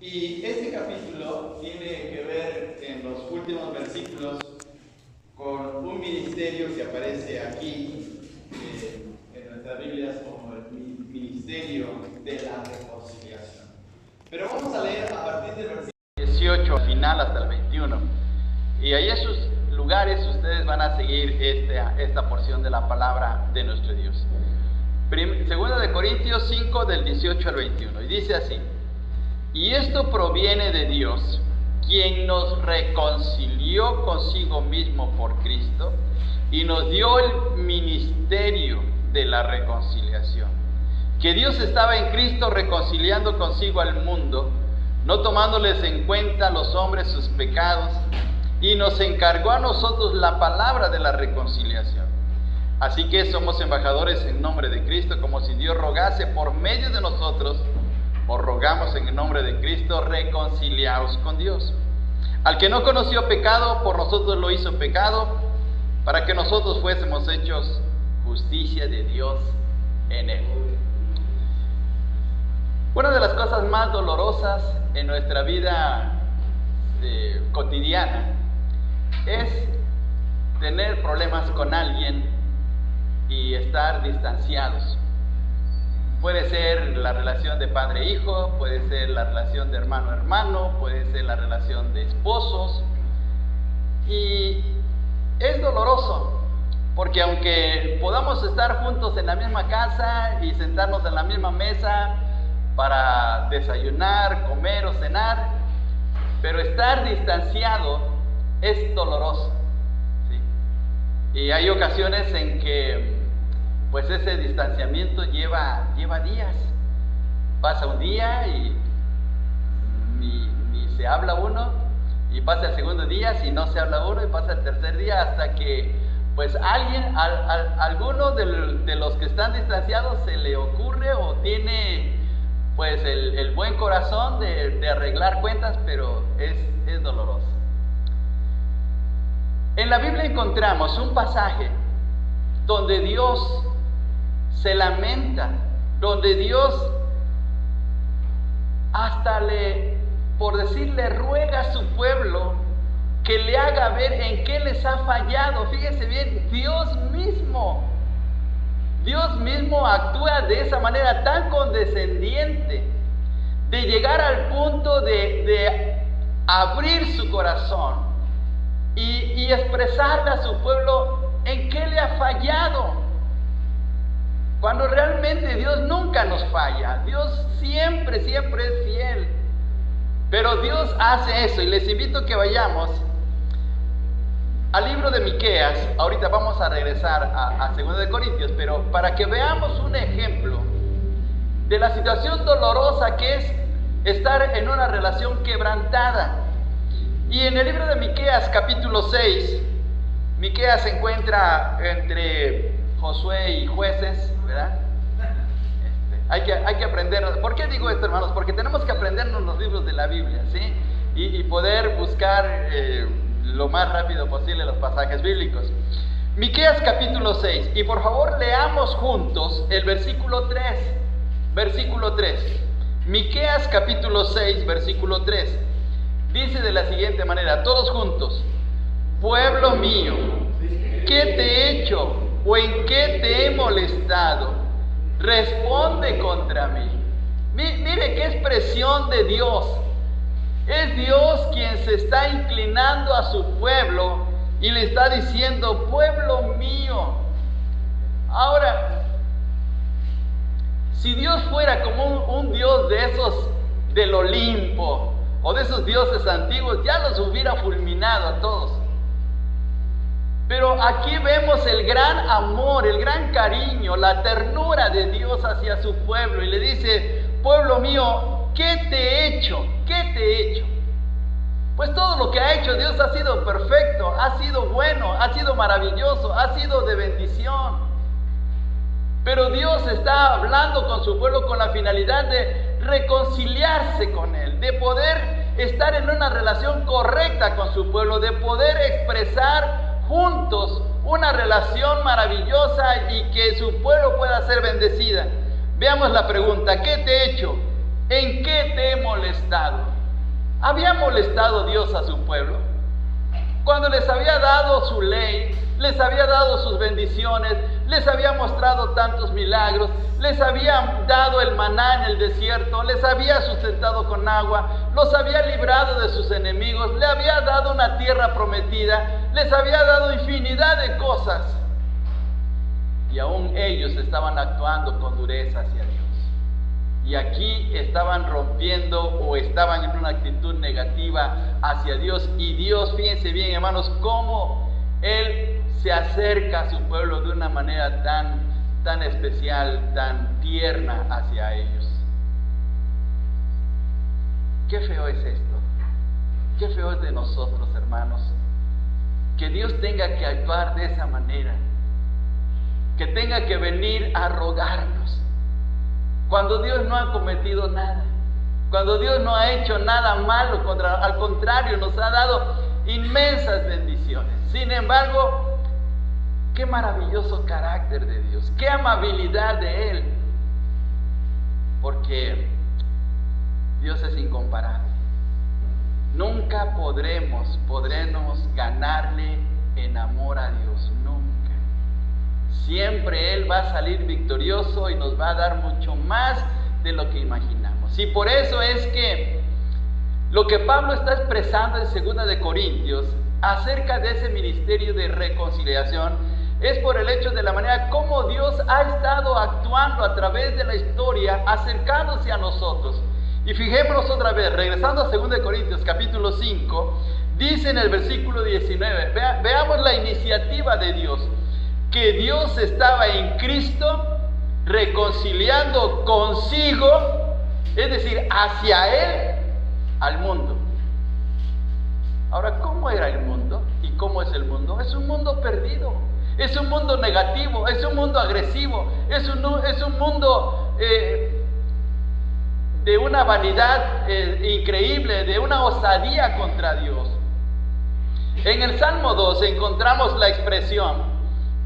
Y este capítulo tiene que ver en los últimos versículos con un ministerio que aparece aquí en nuestras Biblias como el ministerio de la reconciliación. Pero vamos a leer a partir del versículo 18 final hasta el 21. Y ahí en sus lugares ustedes van a seguir esta porción de la palabra de nuestro Dios. Segunda de Corintios 5 del 18 al 21. Y dice así: y esto proviene de Dios, quien nos reconcilió consigo mismo por Cristo y nos dio el ministerio de la reconciliación. Que Dios estaba en Cristo reconciliando consigo al mundo, no tomándoles en cuenta a los hombres sus pecados, y nos encargó a nosotros la palabra de la reconciliación. Así que somos embajadores en nombre de Cristo, como si Dios rogase por medio de nosotros. Os rogamos en el nombre de Cristo, reconciliaos con Dios. Al que no conoció pecado, por nosotros lo hizo pecado, para que nosotros fuésemos hechos justicia de Dios en él. Una de las cosas más dolorosas en nuestra vida cotidiana es tener problemas con alguien y estar distanciados. Puede ser la relación de padre-hijo, puede ser la relación de hermano-hermano, puede ser la relación de esposos. Y es doloroso, porque aunque podamos estar juntos en la misma casa y sentarnos en la misma mesa para desayunar, comer o cenar, pero estar distanciado es doloroso, ¿sí? Y hay ocasiones en que pues ese distanciamiento lleva días. Pasa un día y ni se habla uno, y pasa el segundo día si no se habla uno, y pasa el tercer día hasta que pues alguno de los que están distanciados se le ocurre o tiene pues el buen corazón de arreglar cuentas, pero es doloroso. En la Biblia encontramos un pasaje donde Dios se lamenta, donde Dios hasta por decirle, ruega a su pueblo que le haga ver en qué les ha fallado. Fíjense bien, Dios mismo actúa de esa manera tan condescendiente, de llegar al punto de abrir su corazón y expresarle a su pueblo en qué le ha fallado. Cuando realmente Dios nunca nos falla, Dios siempre es fiel. Pero Dios hace eso, y les invito a que vayamos al libro de Miqueas. Ahorita vamos a regresar a 2 de Corintios, pero para que veamos un ejemplo de la situación dolorosa que es estar en una relación quebrantada. Y en el libro de Miqueas capítulo 6, Miqueas se encuentra entre Josué y Jueces, ¿verdad? Hay que aprender. ¿Por qué digo esto, hermanos? Porque tenemos que aprendernos los libros de la Biblia, ¿sí? Y poder buscar lo más rápido posible los pasajes bíblicos. Miqueas capítulo 6, y por favor leamos juntos el versículo 3. Versículo 3. Miqueas capítulo 6, versículo 3. Dice de la siguiente manera, todos juntos: pueblo mío, ¿qué te he hecho? ¿O en qué te he molestado? Responde contra mí. Mire qué expresión de Dios. Es Dios quien se está inclinando a su pueblo y le está diciendo: pueblo mío. Ahora, si Dios fuera como un Dios de esos del Olimpo o de esos dioses antiguos, ya los hubiera fulminado a todos. Pero aquí vemos el gran amor, el gran cariño, la ternura de Dios hacia su pueblo, y le dice: pueblo mío, ¿qué te he hecho? ¿Qué te he hecho? Pues todo lo que ha hecho Dios ha sido perfecto, ha sido bueno, ha sido maravilloso, ha sido de bendición. Pero Dios está hablando con su pueblo con la finalidad de reconciliarse con él, de poder estar en una relación correcta con su pueblo, de poder expresar juntos una relación maravillosa y que su pueblo pueda ser bendecida. Veamos la pregunta: ¿qué te he hecho? ¿En qué te he molestado? ¿Había molestado Dios a su pueblo? Cuando les había dado su ley, les había dado sus bendiciones, les había mostrado tantos milagros, les había dado el maná en el desierto, les había sustentado con agua, los había librado de sus enemigos, le había dado una tierra prometida, les había dado infinidad de cosas. Y aún ellos estaban actuando con dureza hacia Dios. Y aquí estaban rompiendo o estaban en una actitud negativa hacia Dios. Y Dios, fíjense bien, hermanos, cómo Él se acerca a su pueblo de una manera tan especial, tan tierna hacia ellos. Qué feo es esto. Qué feo es de nosotros, hermanos, que Dios tenga que actuar de esa manera, que tenga que venir a rogarnos, cuando Dios no ha cometido nada, cuando Dios no ha hecho nada malo, al contrario, nos ha dado inmensas bendiciones. Sin embargo, qué maravilloso carácter de Dios, qué amabilidad de Él, porque Dios es incomparable. Nunca podremos ganarle en amor a Dios, nunca. Siempre Él va a salir victorioso y nos va a dar mucho más de lo que imaginamos. Y por eso es que lo que Pablo está expresando en 2 de Corintios acerca de ese ministerio de reconciliación es por el hecho de la manera como Dios ha estado actuando a través de la historia, acercándose a nosotros. Y fijémonos otra vez, regresando a 2 de Corintios capítulo 5, dice en el versículo 19, veamos la iniciativa de Dios, que Dios estaba en Cristo reconciliando consigo, es decir, hacia Él, al mundo. Ahora, ¿cómo era el mundo? ¿Y cómo es el mundo? Es un mundo perdido, es un mundo negativo, es un mundo agresivo, es un mundo de una vanidad increíble, de una osadía contra Dios. En el Salmo 2 encontramos la expresión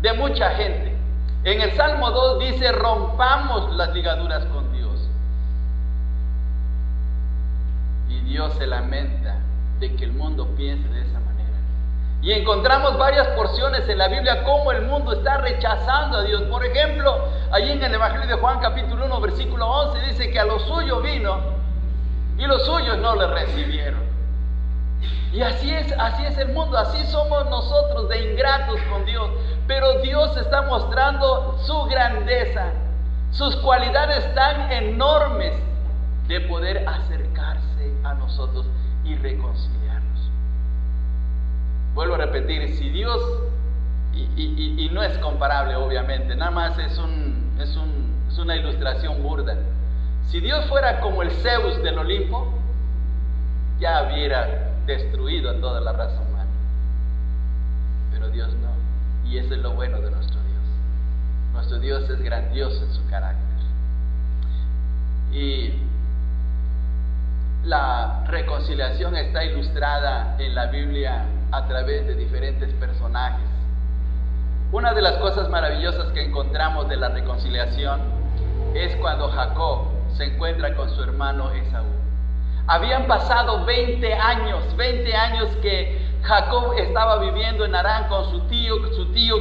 de mucha gente. En el Salmo 2 dice: rompamos las ligaduras con Dios. Y Dios se lamenta de que el mundo piense de esa manera. Y encontramos varias porciones en la Biblia cómo el mundo está rechazando a Dios. Por ejemplo, allí en el Evangelio de Juan capítulo 1 versículo 11 dice que a lo suyo vino y los suyos no le recibieron. Y así es el mundo, así somos nosotros de ingratos con Dios. Pero Dios está mostrando su grandeza, sus cualidades tan enormes de poder acercarse a nosotros y reconciliarnos. Vuelvo a repetir, si Dios, y no es comparable obviamente, nada más es una ilustración burda. Si Dios fuera como el Zeus del Olimpo, ya hubiera destruido a toda la raza humana. Pero Dios no. Y eso es lo bueno de nuestro Dios. Nuestro Dios es grandioso en su carácter. Y la reconciliación está ilustrada en la Biblia a través de diferentes personajes. Una de las cosas maravillosas que encontramos de la reconciliación es cuando Jacob se encuentra con su hermano Esaú. Habían pasado 20 años que Jacob estaba viviendo en Harán con su tío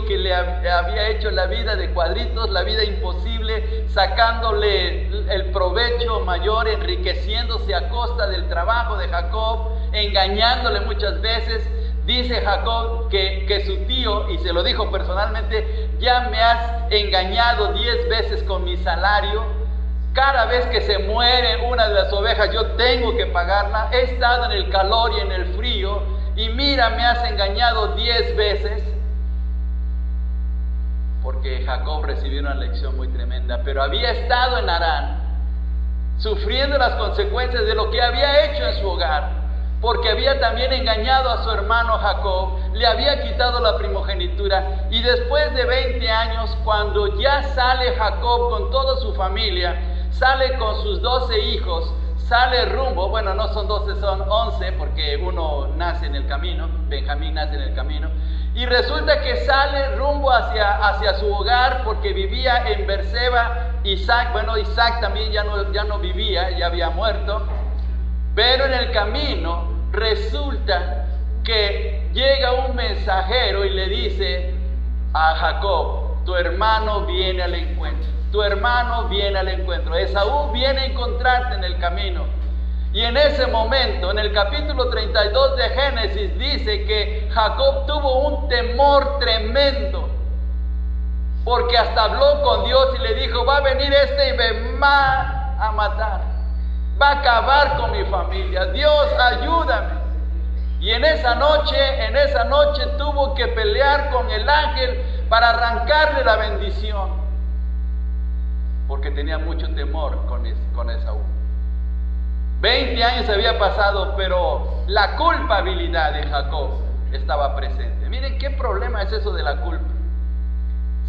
que le había hecho la vida de cuadritos, la vida imposible, sacándole el provecho mayor, enriqueciéndose a costa del trabajo de Jacob, engañándole muchas veces. Dice Jacob que su tío, y se lo dijo personalmente: ya me has engañado 10 veces con mi salario. Cada vez que se muere una de las ovejas yo tengo que pagarla. He estado en el calor y en el frío y mira, me has engañado 10 veces. Porque Jacob recibió una lección muy tremenda, pero había estado en Harán sufriendo las consecuencias de lo que había hecho en su hogar, porque había también engañado a su hermano Jacob, le había quitado la primogenitura. Y después de 20 años, cuando ya sale Jacob con toda su familia, sale con sus 12 hijos, sale rumbo, bueno, no son 12, son 11, porque uno nace en el camino, Benjamín nace en el camino, y resulta que sale rumbo hacia su hogar, porque vivía en Berseba. Isaac también ya no vivía, ya había muerto, Pero en el camino resulta que llega un mensajero y le dice a Jacob: tu hermano viene al encuentro, tu hermano viene al encuentro. Esaú viene a encontrarte en el camino. Y en ese momento, en el capítulo 32 de Génesis, dice que Jacob tuvo un temor tremendo, porque hasta habló con Dios y le dijo: va a venir este y me va a matar, va a acabar con mi familia, Dios ayúdame. Y en esa noche tuvo que pelear con el ángel para arrancarle la bendición, porque tenía mucho temor con Esaú. 20 años había pasado, pero la culpabilidad de Jacob estaba presente. Miren qué problema es eso de la culpa.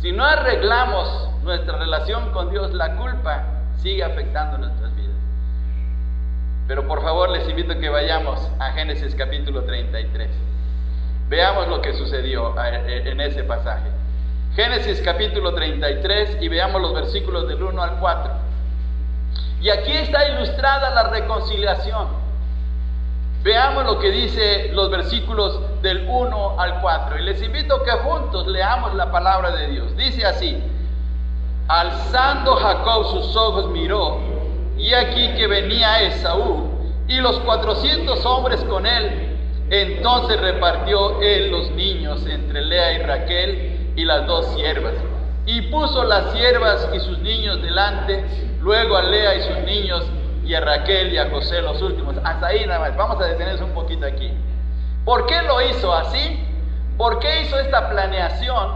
Si no arreglamos nuestra relación con Dios, la culpa sigue afectando nuestras vidas. Pero por favor les invito a que vayamos a Génesis capítulo 33. Veamos lo que sucedió en ese pasaje. Génesis capítulo 33 y veamos los versículos del 1 al 4. Y aquí está ilustrada la reconciliación. Veamos lo que dice los versículos del 1 al 4. Y les invito a que juntos leamos la palabra de Dios. Dice así: alzando Jacob sus ojos miró, y aquí que venía Esaú, y los 400 hombres con él. Entonces repartió él los niños entre Lea y Raquel y las 2 siervas. Y puso las siervas y sus niños delante, luego a Lea y sus niños, y a Raquel y a José los últimos. Hasta ahí nada más. Vamos a detenernos un poquito aquí. ¿Por qué lo hizo así? ¿Por qué hizo esta planeación?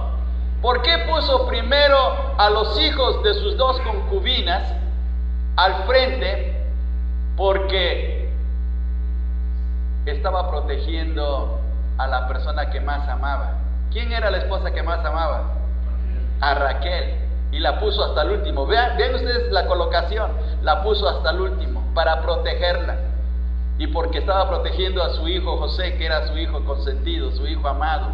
¿Por qué puso primero a los hijos de sus 2 concubinas al frente? Porque estaba protegiendo a la persona que más amaba. ¿Quién era la esposa que más amaba? A Raquel. Y la puso hasta el último. Vean ustedes la colocación. La puso hasta el último para protegerla. Y porque estaba protegiendo a su hijo José, que era su hijo consentido, su hijo amado.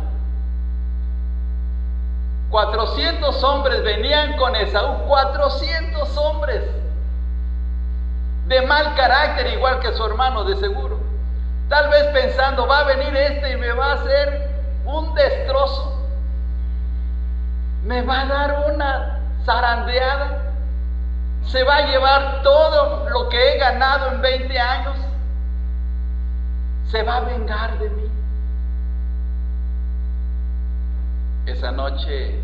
400 hombres venían con Esaú. 400 hombres de mal carácter, igual que su hermano, de seguro. Tal vez pensando: va a venir este y me va a hacer un destrozo, me va a dar una zarandeada, se va a llevar todo lo que he ganado en 20 años, se va a vengar de mí. Esa noche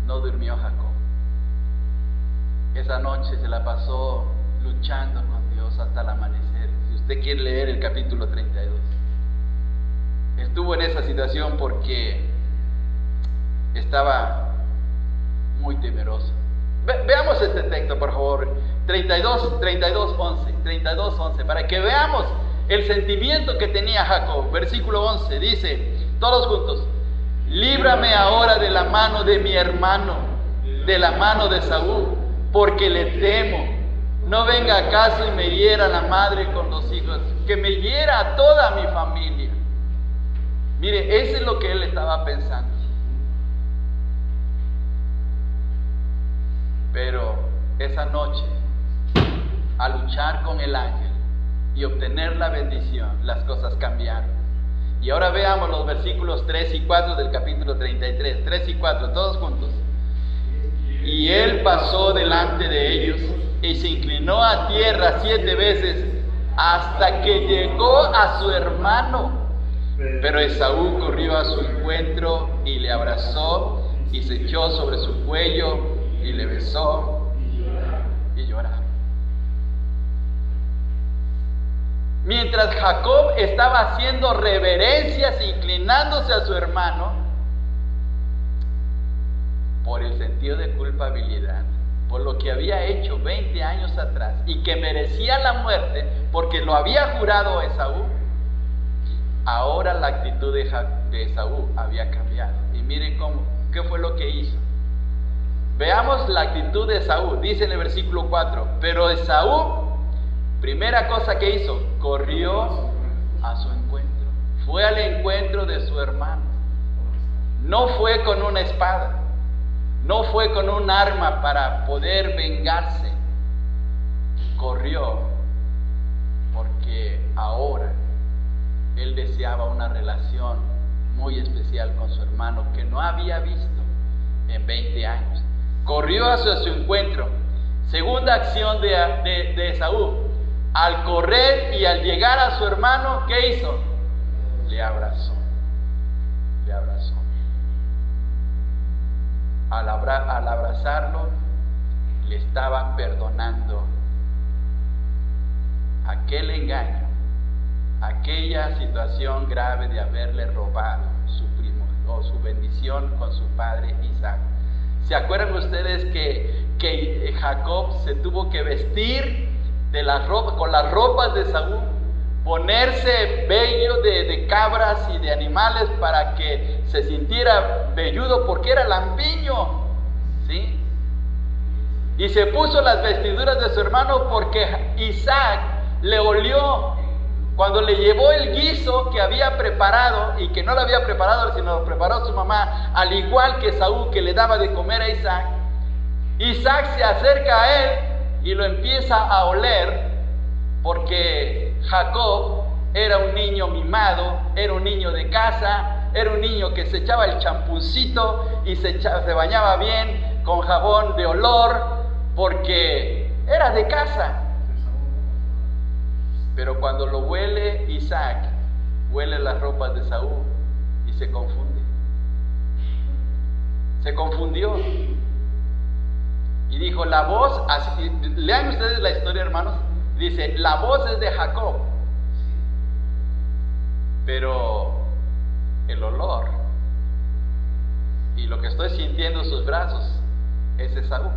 no durmió Jacob. Esa noche se la pasó luchando con Dios hasta el amanecer. Si usted quiere leer el capítulo 32, estuvo en esa situación porque estaba muy temeroso. Veamos este texto, por favor. 32:11, para que veamos el sentimiento que tenía Jacob. Versículo 11 dice, todos juntos: líbrame ahora de la mano de mi hermano, de la mano de Saúl, porque le temo. No venga acaso y me hiera la madre con los hijos, que me hiera a toda mi familia. Mire, eso es lo que él estaba pensando. Pero esa noche, al luchar con el ángel y obtener la bendición, las cosas cambiaron. Y ahora veamos los versículos 3 y 4 del capítulo 33. 3 y 4, todos juntos. Y él pasó delante de ellos y se inclinó a tierra 7 veces hasta que llegó a su hermano. Pero Esaú corrió a su encuentro y le abrazó y se echó sobre su cuello y le besó y lloraba. Mientras Jacob estaba haciendo reverencias e inclinándose a su hermano, por el sentido de culpabilidad, por lo que había hecho 20 años atrás y que merecía la muerte porque lo había jurado Esaú, ahora la actitud de Esaú había cambiado. Y miren qué fue lo que hizo. Veamos la actitud de Esaú. Dice en el versículo 4, pero Esaú, primera cosa que hizo, corrió a su encuentro. Fue al encuentro de su hermano. No fue con una espada, no fue con un arma para poder vengarse. Corrió porque ahora él deseaba una relación muy especial con su hermano que no había visto en 20 años. Corrió hacia su encuentro. Segunda acción de Esaú. Al correr y al llegar a su hermano, ¿qué hizo? Le abrazó. Le abrazó. Al abrazarlo, le estaba perdonando aquel engaño, aquella situación grave de haberle robado su bendición con su padre Isaac. ¿Se acuerdan ustedes que Jacob se tuvo que vestir con las ropas de Saúl, ponerse vello de cabras y de animales para que se sintiera velludo porque era lampiño, ¿sí? Y se puso las vestiduras de su hermano porque Isaac le olió cuando le llevó el guiso que había preparado, y que no lo había preparado sino lo preparó su mamá, al igual que Saúl, que le daba de comer a Isaac. Isaac se acerca a él y lo empieza a oler, porque Jacob era un niño mimado, era un niño de casa, era un niño que se echaba el champucito y se bañaba bien con jabón de olor, porque era de casa. Pero cuando lo huele Isaac, huele las ropas de Saúl y se confunde. Se confundió. Y dijo, la voz, así, lean ustedes la historia, hermanos, dice, la voz es de Jacob, pero el olor y lo que estoy sintiendo en sus brazos es Esaú.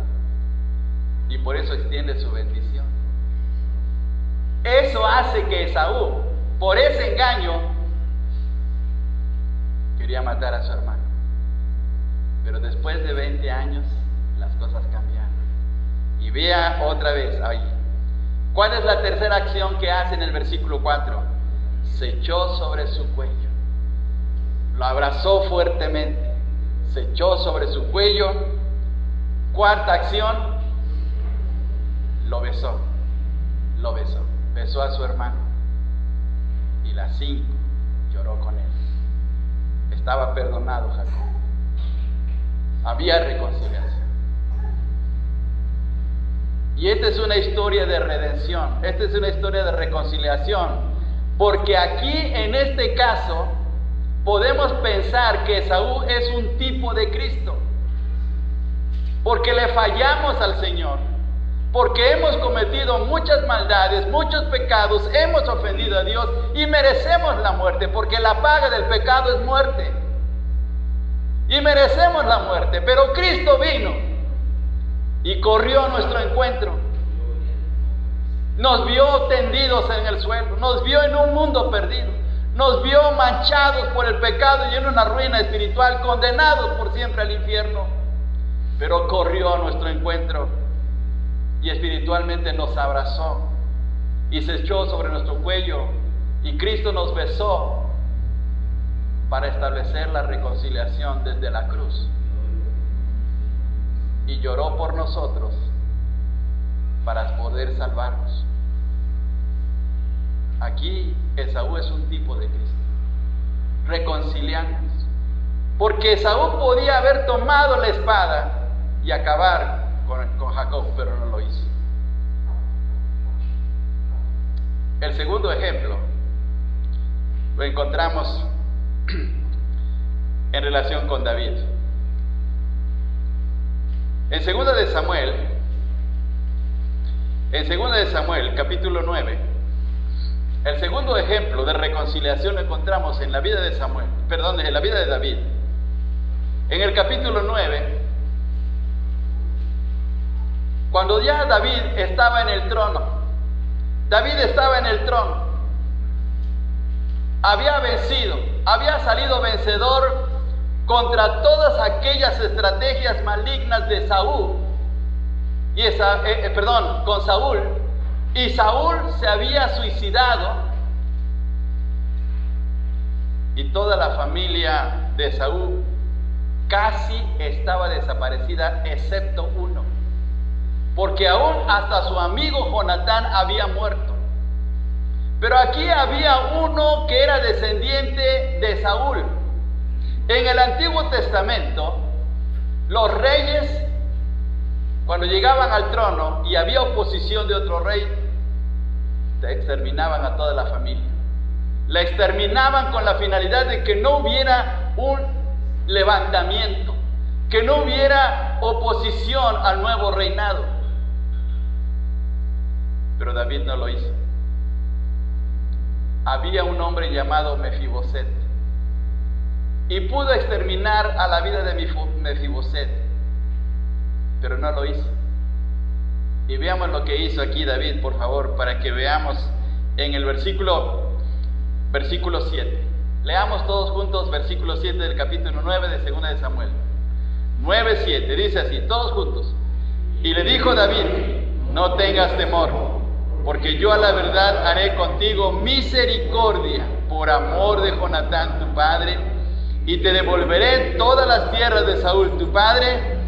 Y por eso extiende su bendición. Eso hace que Esaú, por ese engaño, quería matar a su hermano. Pero después de 20 años, las cosas cambiaron. Y vea otra vez ahí. ¿Cuál es la tercera acción que hace en el versículo 4? Se echó sobre su cuello. Lo abrazó fuertemente. Se echó sobre su cuello. Cuarta acción, lo besó. Lo besó. Besó a su hermano. Y la 5, lloró con él. Estaba perdonado Jacob. Había reconciliación. Y esta es una historia de redención. Esta es una historia de reconciliación. Porque aquí, en este caso, podemos pensar que Esaú es un tipo de Cristo. Porque le fallamos al Señor. Porque hemos cometido muchas maldades, muchos pecados, hemos ofendido a Dios y merecemos la muerte, porque la paga del pecado es muerte. Y merecemos la muerte, pero Cristo vino y corrió a nuestro encuentro. Nos vio tendidos en el suelo, nos vio en un mundo perdido, nos vio manchados por el pecado y en una ruina espiritual, condenados por siempre al infierno. Pero corrió a nuestro encuentro y espiritualmente nos abrazó y se echó sobre nuestro cuello, y Cristo nos besó para establecer la reconciliación desde la cruz, y lloró por nosotros para poder salvarnos. Aquí Esaú es un tipo de Cristo, reconciliándonos, porque Esaú podía haber tomado la espada y acabar con Jacob, pero no lo hizo. El segundo ejemplo lo encontramos en relación con David. En 2 de Samuel, capítulo 9, el segundo ejemplo de reconciliación lo encontramos en la vida de en la vida de David. En el capítulo 9, cuando ya David estaba en el trono, había vencido, había salido vencedor contra todas aquellas estrategias malignas de Saúl, con Saúl, y Saúl se había suicidado, y toda la familia de Saúl casi estaba desaparecida, excepto uno. Porque aún hasta su amigo Jonatán había muerto. Pero aquí había uno que era descendiente de Saúl. En el Antiguo Testamento, los reyes, cuando llegaban al trono y había oposición de otro rey, exterminaban a toda la familia. La exterminaban con la finalidad de que no hubiera un levantamiento, que no hubiera oposición al nuevo reinado. Pero David no lo hizo. Había un hombre llamado Mefiboset y pudo exterminar a la vida de Mefiboset, pero no lo hizo. Y veamos lo que hizo aquí David, por favor, para que veamos en el versículo 7. Leamos todos juntos versículo 7 del capítulo 9 de 2 de Samuel. 9:7, dice así, todos juntos. Y le dijo David: no tengas temor, porque yo a la verdad haré contigo misericordia por amor de Jonatán tu padre, y te devolveré todas las tierras de Saúl tu padre,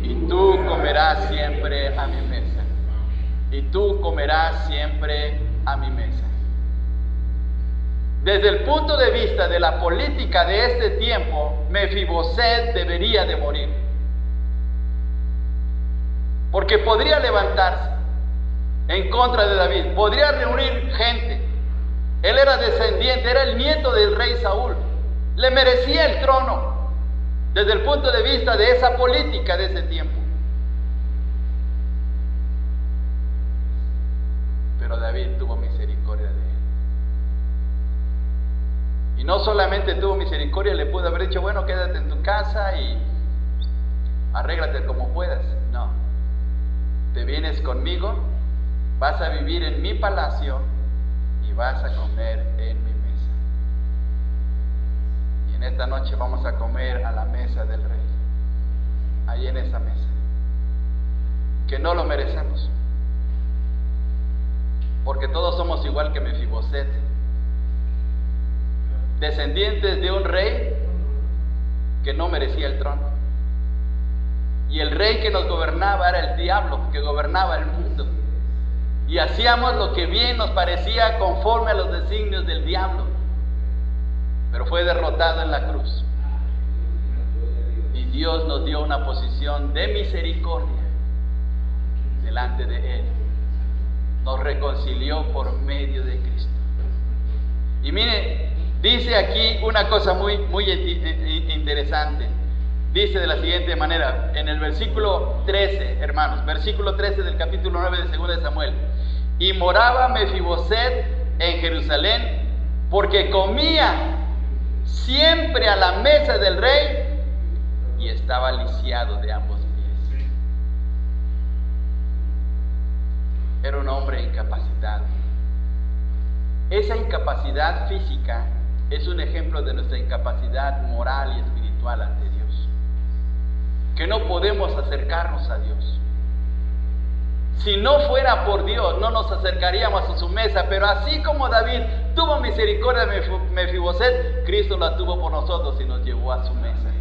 y tú comerás siempre a mi mesa. Y tú comerás siempre a mi mesa. Desde el punto de vista de la política de este tiempo, Mefiboset debería de morir, porque podría levantarse en contra de David, podría reunir gente. Él era descendiente, era el nieto del rey Saúl, le merecía el trono desde el punto de vista de esa política de ese tiempo. Pero David tuvo misericordia de él. Y no solamente tuvo misericordia, le pudo haber dicho: bueno, quédate en tu casa y arréglate como puedas. No, te vienes conmigo, vas a vivir en mi palacio y vas a comer en mi mesa. Y en esta noche vamos a comer a la mesa del rey, ahí en esa mesa, que no lo merecemos, porque todos somos igual que Mefiboset, descendientes de un rey que no merecía el trono. Y el rey que nos gobernaba era el diablo, que gobernaba el mundo. Y hacíamos lo que bien nos parecía conforme a los designios del diablo. Pero fue derrotado en la cruz. Y Dios nos dio una posición de misericordia delante de Él. Nos reconcilió por medio de Cristo. Y mire, dice aquí una cosa muy interesante. Dice de la siguiente manera, en el versículo 13, hermanos, versículo 13 del capítulo 9 de 2 de Samuel. Y moraba Mefiboset en Jerusalén, porque comía siempre a la mesa del rey y estaba lisiado de ambos pies. Era un hombre incapacitado. Esa incapacidad física es un ejemplo de nuestra incapacidad moral y espiritual ante Dios, que no podemos acercarnos a Dios. Si no fuera por Dios, no nos acercaríamos a su mesa. Pero así como David tuvo misericordia de Mefiboset, Cristo la tuvo por nosotros y nos llevó a su mesa.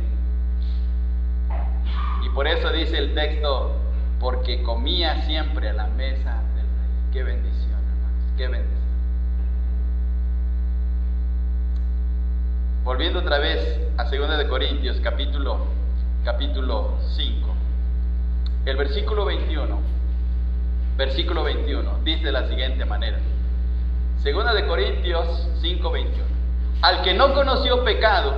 Y por eso dice el texto: porque comía siempre a la mesa del rey. Qué bendición, hermanos, qué bendición. Volviendo otra vez a 2 de Corintios, capítulo 5, el versículo 21, dice de la siguiente manera. 2 de Corintios 5, 21. Al que no conoció pecado,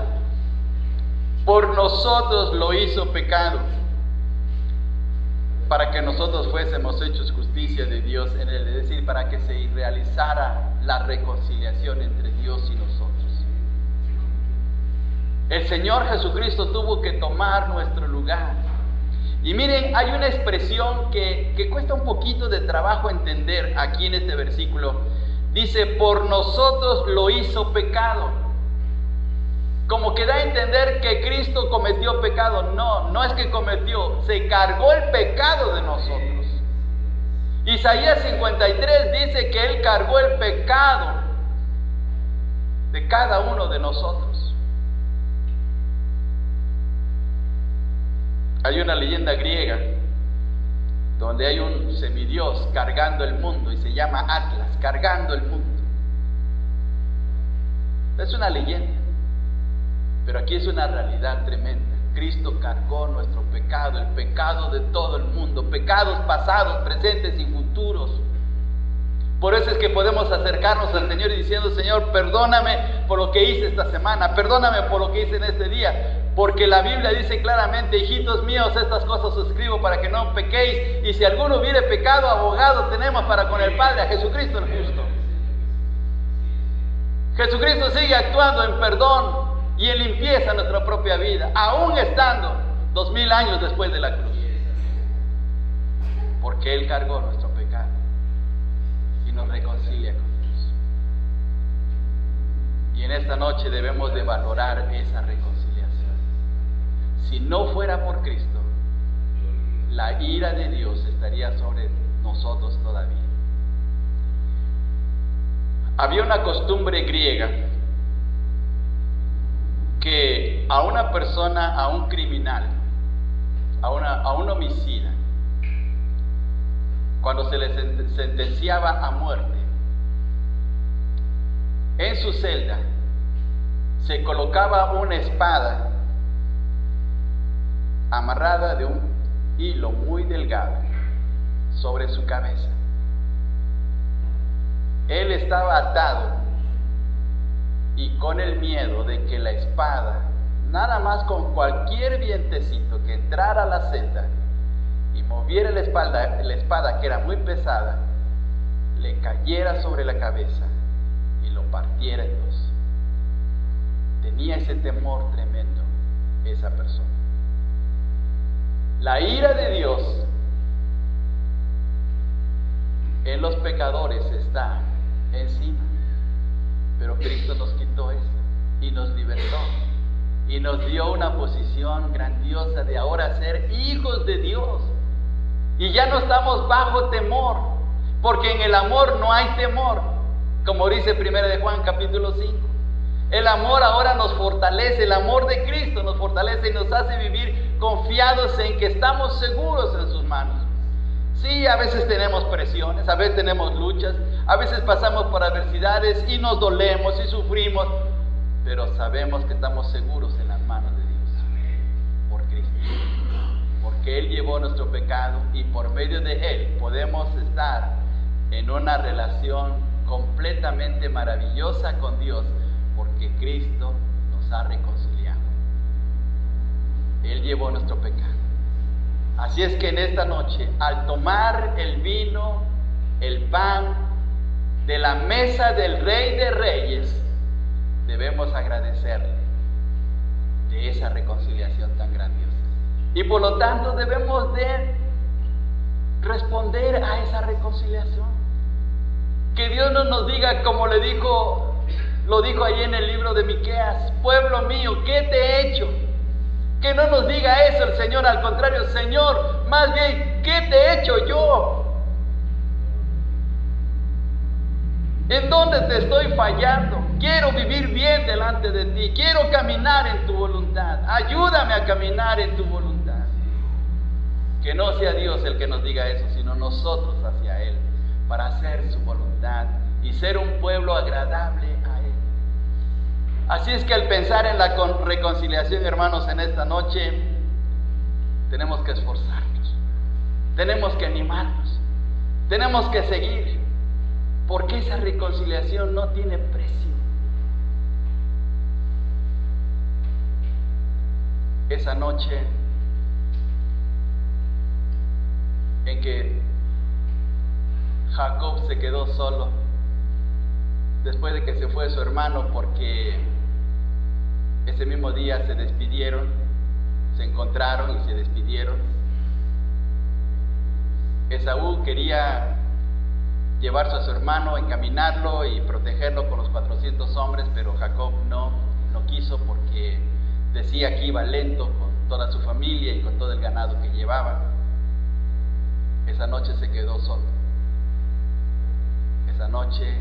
por nosotros lo hizo pecado, para que nosotros fuésemos hechos justicia de Dios en él, es decir, para que se realizara la reconciliación entre Dios y nosotros. El Señor Jesucristo tuvo que tomar nuestro lugar. Y miren, hay una expresión que cuesta un poquito de trabajo entender aquí en este versículo. Dice: por nosotros lo hizo pecado. Como que da a entender que Cristo cometió pecado. No, no es que cometió, se cargó el pecado de nosotros. Isaías 53 dice que Él cargó el pecado de cada uno de nosotros. Hay una leyenda griega donde hay un semidios cargando el mundo y se llama Atlas, cargando el mundo. Es una leyenda, pero aquí es una realidad tremenda. Cristo cargó nuestro pecado, el pecado de todo el mundo, pecados pasados, presentes y futuros. Por eso es que podemos acercarnos al Señor y diciendo: Señor, perdóname por lo que hice esta semana, perdóname por lo que hice en este día, porque la Biblia dice claramente: hijitos míos, estas cosas os escribo para que no pequéis, y si alguno hubiere pecado, abogado tenemos para con el Padre, a Jesucristo el justo. Jesucristo sigue actuando en perdón y en limpieza nuestra propia vida, aún estando 2000 años después de la cruz, porque Él cargó nuestro pecado y nos reconcilia con Dios. Y en esta noche debemos de valorar esa reconciliación. Si no fuera por Cristo, la ira de Dios estaría sobre nosotros todavía. Había una costumbre griega que a una persona, a un criminal, a un homicida, cuando se le sentenciaba a muerte, en su celda se colocaba una espada amarrada de un hilo muy delgado sobre su cabeza. Él estaba atado y con el miedo de que la espada, nada más con cualquier vientecito que entrara a la celda y moviera la espada que era muy pesada, le cayera sobre la cabeza y lo partiera en dos. Tenía ese temor tremendo esa persona. La ira de Dios en los pecadores está encima, pero Cristo nos quitó eso y nos libertó y nos dio una posición grandiosa de ahora ser hijos de Dios, y ya no estamos bajo temor, porque en el amor no hay temor, como dice 1 de Juan capítulo 5. El amor ahora nos fortalece, el amor de Cristo nos fortalece y nos hace vivir confiados en que estamos seguros en sus manos. Sí, a veces tenemos presiones, a veces tenemos luchas, a veces pasamos por adversidades y nos dolemos y sufrimos, pero sabemos que estamos seguros en las manos de Dios, por Cristo, porque Él llevó nuestro pecado y por medio de Él podemos estar en una relación completamente maravillosa con Dios, porque Cristo nos ha reconciliado. Él llevó nuestro pecado. Así es que en esta noche, al tomar el vino, el pan de la mesa del Rey de Reyes, debemos agradecerle de esa reconciliación tan grandiosa. Y por lo tanto debemos de responder a esa reconciliación. Que Dios no nos diga como lo dijo ahí en el libro de Miqueas: pueblo mío, ¿qué te he hecho? Que no nos diga eso el Señor, al contrario, Señor, más bien, ¿qué te he hecho yo? ¿En dónde te estoy fallando? Quiero vivir bien delante de ti, quiero caminar en tu voluntad, ayúdame a caminar en tu voluntad. Que no sea Dios el que nos diga eso, sino nosotros hacia Él, para hacer su voluntad y ser un pueblo agradable a Él. Así es que al pensar en la reconciliación, hermanos, en esta noche, tenemos que esforzarnos, tenemos que animarnos, tenemos que seguir, porque esa reconciliación no tiene precio. Esa noche en que Jacob se quedó solo, después de que se fue su hermano, porque ese mismo día se despidieron, se encontraron y se despidieron. Esaú quería llevarse a su hermano, encaminarlo y protegerlo con los 400 hombres, pero Jacob no quiso, porque decía que iba lento con toda su familia y con todo el ganado que llevaba. Esa noche se quedó solo. Esa noche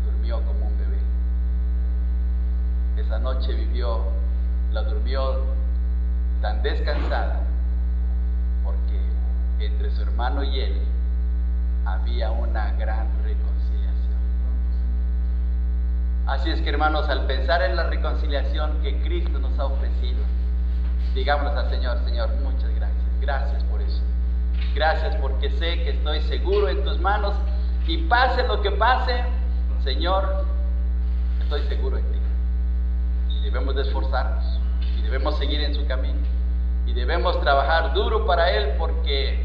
durmió como un bebé. Esa noche durmió tan descansada, porque entre su hermano y él había una gran reconciliación. Así es que, hermanos, al pensar en la reconciliación que Cristo nos ha ofrecido, digámosles al Señor: Señor, muchas gracias. Gracias por eso. Gracias porque sé que estoy seguro en tus manos, y pase lo que pase, Señor, estoy seguro en ti. Y debemos de esforzarnos, y debemos seguir en su camino, y debemos trabajar duro para Él, porque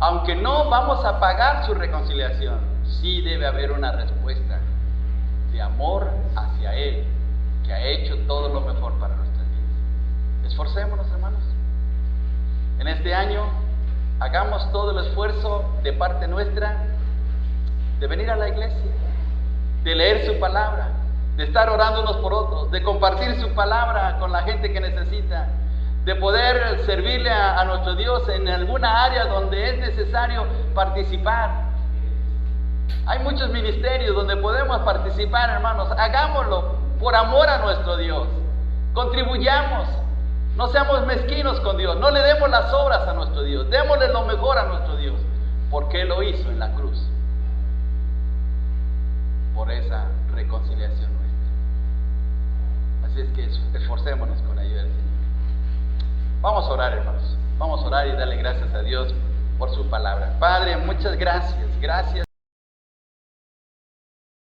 aunque no vamos a pagar su reconciliación, sí debe haber una respuesta de amor hacia Él, que ha hecho todo lo mejor para nuestras vidas. Esforcémonos, hermanos. En este año, hagamos todo el esfuerzo de parte nuestra de venir a la iglesia, de leer su palabra, de estar orando unos por otros, de compartir su palabra con la gente que necesita, de poder servirle a nuestro Dios en alguna área donde es necesario participar. Hay muchos ministerios donde podemos participar, hermanos. Hagámoslo por amor a nuestro Dios. Contribuyamos. No seamos mezquinos con Dios. No le demos las obras a nuestro Dios. Démosle lo mejor a nuestro Dios, porque Él lo hizo en la cruz, por esa reconciliación nuestra. Así es que esforcémonos con ayuda del Señor. Vamos a orar, hermanos. Vamos a orar y darle gracias a Dios por su palabra. Padre, muchas gracias. Gracias